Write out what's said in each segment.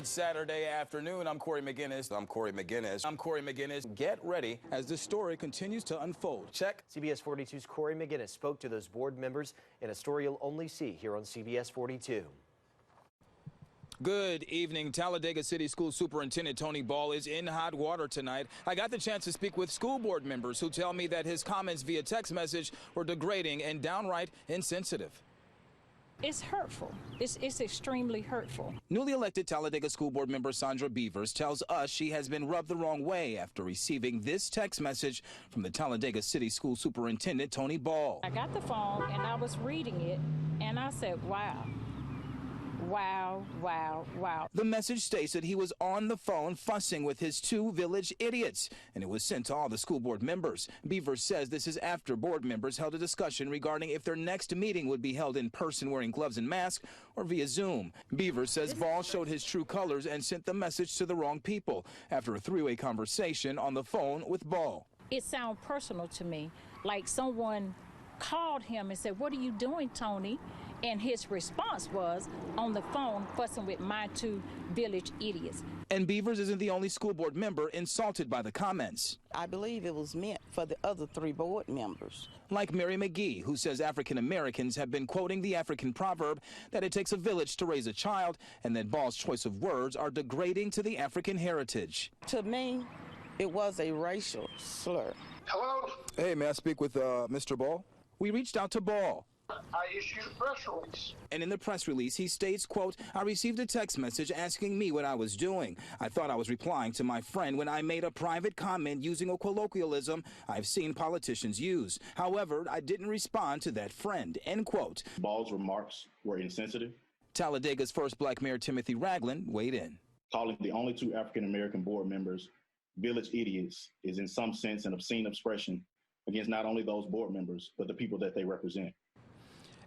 Good Saturday afternoon. I'm Cory McGinnis. I'm Cory McGinnis. I'm Cory McGinnis. Get ready as this story continues to unfold. Check. CBS 42's Cory McGinnis spoke to those board members in a story you'll only see here on CBS 42. Good evening. Talladega City School Superintendent Tony Ball is in hot water tonight. I got the chance to speak with school board members who tell me that his comments via text message were degrading and downright insensitive. It's hurtful. It's extremely hurtful. Newly elected Talladega School Board member Sandra Beavers tells us she has been rubbed the wrong way after receiving this text message from the Talladega City School Superintendent Tony Ball. I got the phone and I was reading it and I said, wow. Wow, wow, wow. The message states that he was on the phone fussing with his two village idiots, and it was sent to all the school board members. Beavers says this is after board members held a discussion regarding if their next meeting would be held in person wearing gloves and masks or via Zoom. Beavers says Ball showed his true colors and sent the message to the wrong people after a three-way conversation on the phone with Ball. It sounded personal to me, like someone called him and said, "What are you doing, Tony?" And his response was, on the phone, fussing with my two village idiots. And Beavers isn't the only school board member insulted by the comments. I believe it was meant for the other three board members. Like Mary McGee, who says African Americans have been quoting the African proverb that it takes a village to raise a child, and that Ball's choice of words are degrading to the African heritage. To me, it was a racial slur. Hello? Hey, may I speak with Mr. Ball? We reached out to Ball. I issued a press release. And in the press release, he states, quote, "I received a text message asking me what I was doing. I thought I was replying to my friend when I made a private comment using a colloquialism I've seen politicians use. However, I didn't respond to that friend," end quote. Ball's remarks were insensitive. Talladega's first black mayor, Timothy Ragland, weighed in. Calling the only two African-American board members village idiots is in some sense an obscene expression against not only those board members, but the people that they represent.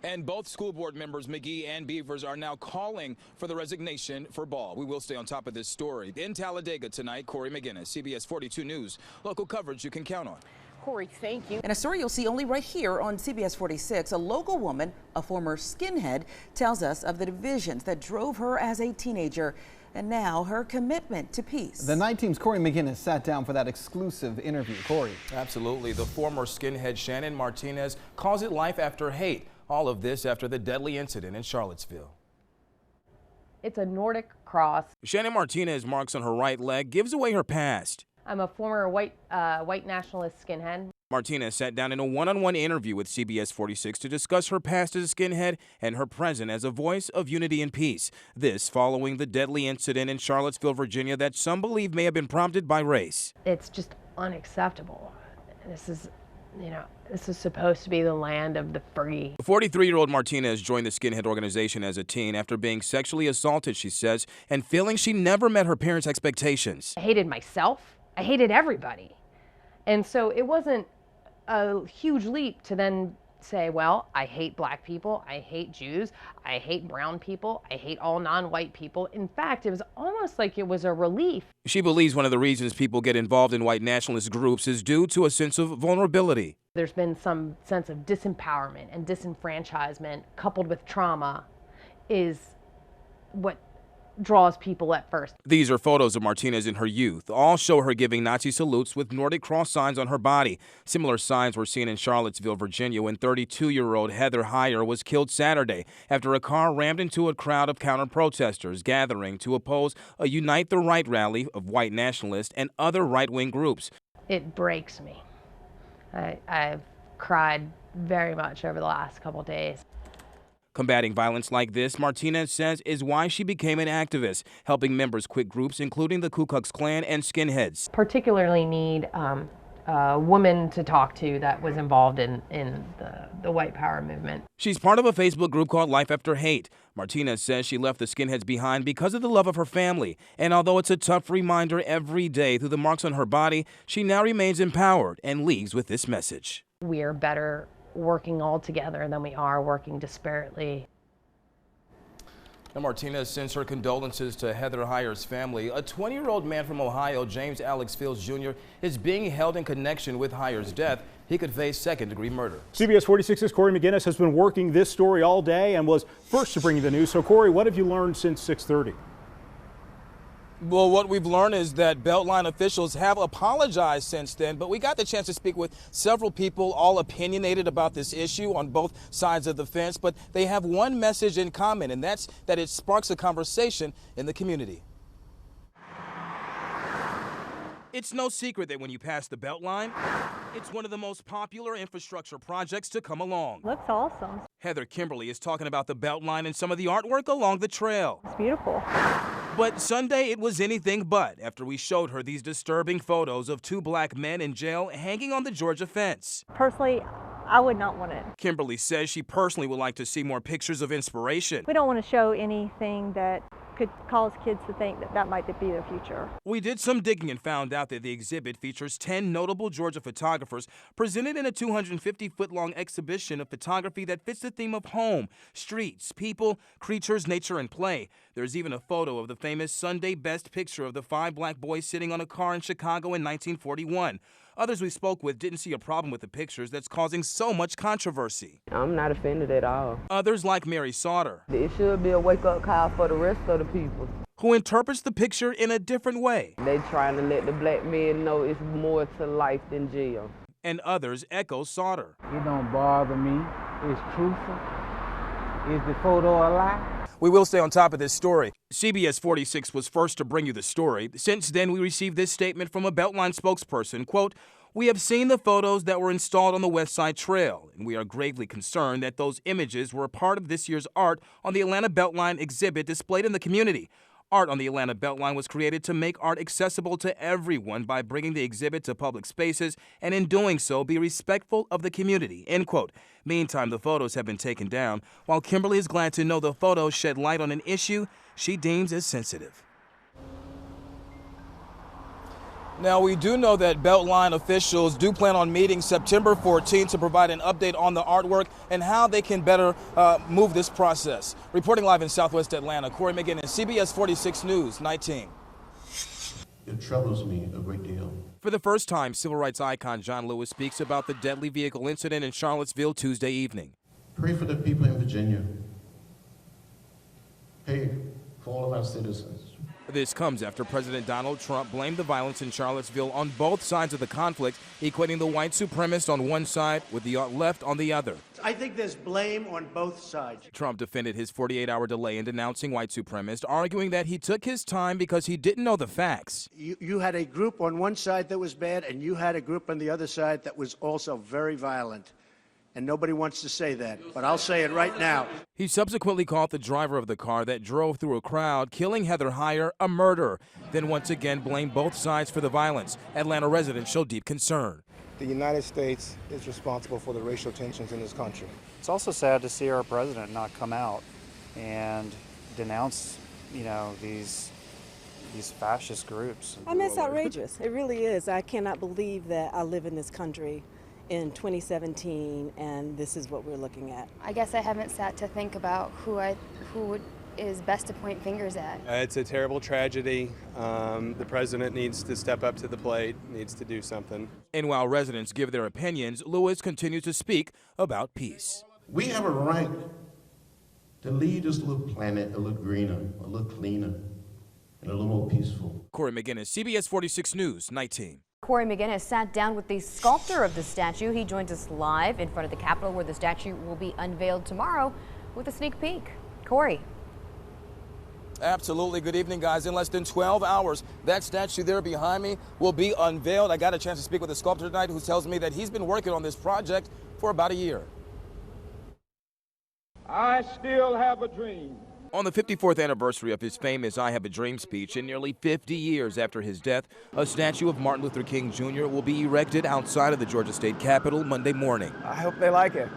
And both school board members, McGee and Beavers, are now calling for the resignation for Ball. We will stay on top of this story. In Talladega tonight, Cory McGinnis, CBS 42 News. Local coverage you can count on. Cory, thank you. In a story you'll see only right here on CBS 46, a local woman, a former skinhead, tells us of the divisions that drove her as a teenager and now her commitment to peace. The Night Team's Cory McGinnis sat down for that exclusive interview. Cory. Absolutely. The former skinhead Shannon Martinez calls it life after hate. All of this after the deadly incident in Charlottesville. It's a Nordic cross. Shannon Martinez marks on her right leg gives away her past. I'm a former white nationalist skinhead. Martinez sat down in a one-on-one interview with CBS 46 to discuss her past as a skinhead and her present as a voice of unity and peace. This following the deadly incident in Charlottesville, Virginia that some believe may have been prompted by race. It's just unacceptable. This is supposed to be the land of the free. The 43-year-old Martinez joined the skinhead organization as a teen after being sexually assaulted, she says, and feeling she never met her parents' expectations. I hated myself. I hated everybody. And so it wasn't a huge leap to then say, well, I hate black people, I hate Jews, I hate brown people, I hate all non-white people. In fact, it was almost like it was a relief. She believes one of the reasons people get involved in white nationalist groups is due to a sense of vulnerability. There's been some sense of disempowerment and disenfranchisement coupled with trauma is what draws people at first. These are photos of Martinez in her youth. All show her giving Nazi salutes with Nordic cross signs on her body. Similar signs were seen in Charlottesville, Virginia, when 32-year-old Heather Heyer was killed Saturday after a car rammed into a crowd of counter-protesters gathering to oppose a Unite the Right rally of white nationalists and other right-wing groups. It breaks me. I've cried very much over the last couple of days. Combating violence like this, Martinez says, is why she became an activist, helping members quit groups including the Ku Klux Klan and skinheads. Particularly need a woman to talk to that was involved in the white power movement. She's part of a Facebook group called Life After Hate. Martinez says she left the skinheads behind because of the love of her family. And although it's a tough reminder every day through the marks on her body, she now remains empowered and leaves with this message. We are better working all together than we are working disparately. Now, Martinez sends her condolences to Heather Heyer's family. A 20-year-old man from Ohio, James Alex Fields Jr., is being held in connection with Heyer's death. He could face second-degree murder. CBS 46's Cory McGinnis has been working this story all day and was first to bring you the news. So, Cory, what have you learned since 6:30? Well, what we've learned is that Beltline officials have apologized since then, but we got the chance to speak with several people, all opinionated about this issue on both sides of the fence, but they have one message in common, and that's that it sparks a conversation in the community. It's no secret that when you pass the Beltline, it's one of the most popular infrastructure projects to come along. Looks awesome. Heather Kimberly is talking about the Beltline and some of the artwork along the trail. It's beautiful. But Sunday, it was anything but after we showed her these disturbing photos of two black men in jail hanging on the Georgia fence. Personally, I would not want it. Kimberly says she personally would like to see more pictures of inspiration. We don't want to show anything that could cause kids to think that that might be their future. We did some digging and found out that the exhibit features 10 notable Georgia photographers presented in a 250-foot-long exhibition of photography that fits the theme of home, streets, people, creatures, nature, and play. There's even a photo of the famous Sunday best picture of the 5 black boys sitting on a car in Chicago in 1941. Others we spoke with didn't see a problem with the pictures that's causing so much controversy. I'm not offended at all. Others, like Mary Sauter, It should be a wake-up call for the rest of the people. who interprets the picture in a different way. They trying to let the black men know it's more to life than jail. And others echo Sauter. It don't bother me. It's truthful. Is the photo a lie? We will stay on top of this story. CBS 46 was first to bring you the story. Since then, we received this statement from a Beltline spokesperson, quote, "We have seen the photos that were installed on the West Side Trail, and we are gravely concerned that those images were a part of this year's art on the Atlanta Beltline exhibit displayed in the community. Art on the Atlanta Beltline was created to make art accessible to everyone by bringing the exhibit to public spaces and in doing so be respectful of the community," end quote. Meantime, the photos have been taken down, while Kimberly is glad to know the photos shed light on an issue she deems as sensitive. Now, we do know that Beltline officials do plan on meeting September 14th to provide an update on the artwork and how they can better move this process. Reporting live in Southwest Atlanta, Cory McGinnis, CBS 46 News, 19. It troubles me a great deal. For the first time, civil rights icon John Lewis speaks about the deadly vehicle incident in Charlottesville Tuesday evening. Pray for the people in Virginia. Pray for all of our citizens. This comes after President Donald Trump blamed the violence in Charlottesville on both sides of the conflict, equating the white supremacist on one side with the left on the other. I think there's blame on both sides. Trump defended his 48-hour delay in denouncing white supremacists, arguing that he took his time because he didn't know the facts. You had a group on one side that was bad, and you had a group on the other side that was also very violent. And nobody wants to say that, but I'll say it right now. He subsequently called the driver of the car that drove through a crowd, killing Heather Heyer, a murderer, then once again blamed both sides for the violence. Atlanta residents show deep concern. The United States is responsible for the racial tensions in this country. It's also sad to see our president not come out and denounce, these fascist groups. I mean, it's outrageous. It really is. I cannot believe that I live in this country in 2017 and this is what we're looking at. I guess I haven't sat to think about who is best to point fingers at. It's a terrible tragedy. The president needs to step up to the plate, needs to do something. And while residents give their opinions, Lewis continues to speak about peace. We have a right to leave this little planet a little greener, a little cleaner, and a little more peaceful. Cory McGinnis, CBS 46 News, 19. Cory McGinnis sat down with the sculptor of the statue. He joins us live in front of the Capitol where the statue will be unveiled tomorrow with a sneak peek. Cory. Absolutely. Good evening, guys. In less than 12 hours, that statue there behind me will be unveiled. I got a chance to speak with the sculptor tonight who tells me that he's been working on this project for about a year. I still have a dream. On the 54th anniversary of his famous I Have a Dream speech, and nearly 50 years after his death, a statue of Martin Luther King Jr. will be erected outside of the Georgia State Capitol Monday morning. I hope they like it.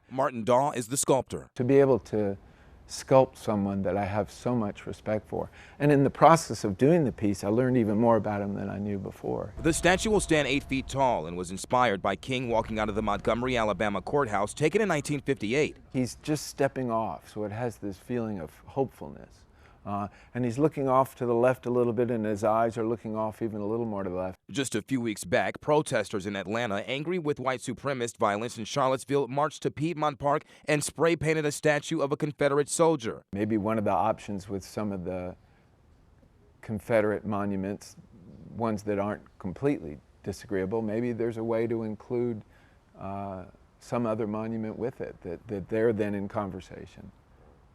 Martin Daw is the sculptor. To be able to sculpt someone that I have so much respect for. And in the process of doing the piece, I learned even more about him than I knew before. The statue will stand 8 feet tall and was inspired by King walking out of the Montgomery, Alabama courthouse taken in 1958. He's just stepping off, so it has this feeling of hopefulness. And he's looking off to the left a little bit, and his eyes are looking off even a little more to the left. Just a few weeks back, protesters in Atlanta, angry with white supremacist violence in Charlottesville, marched to Piedmont Park and spray-painted a statue of a Confederate soldier. Maybe one of the options with some of the Confederate monuments, ones that aren't completely disagreeable. Maybe there's a way to include some other monument with it, that they're then in conversation.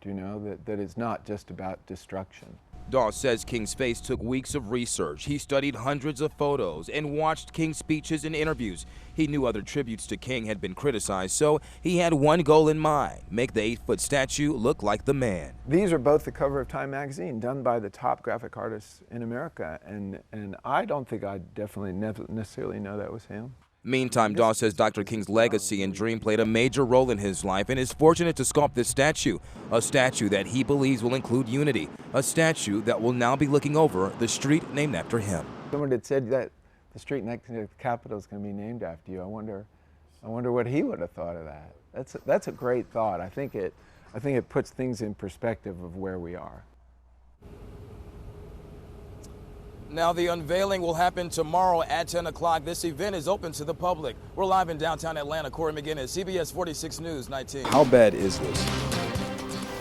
Do you know, that it's not just about destruction. Dawes says King's face took weeks of research. He studied hundreds of photos and watched King's speeches and interviews. He knew other tributes to King had been criticized, so he had one goal in mind: make the 8-foot statue look like the man. These are both the cover of Time magazine, done by the top graphic artists in America, and I don't think I definitely necessarily know that was him. Meantime, Dawes says Dr. King's legacy and dream played a major role in his life and is fortunate to sculpt this statue, a statue that he believes will include unity, a statue that will now be looking over the street named after him. Someone had said that the street next to the Capitol is going to be named after you. I wonder what he would have thought of that. That's a great thought. I think it puts things in perspective of where we are. Now, the unveiling will happen tomorrow at 10 o'clock. This event is open to the public. We're live in downtown Atlanta. Cory McGinnis, CBS 46 News 19. How bad is this?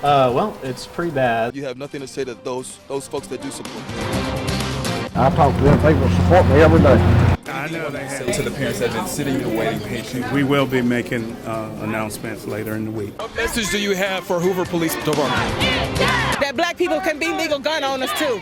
Well, it's pretty bad. You have nothing to say to those folks that do support you? I talk to them, they will support me every day. I know they have. To the parents that have been sitting and waiting patiently. We will be making announcements later in the week. What message do you have for Hoover Police Department? That black people can be legal gun owners too.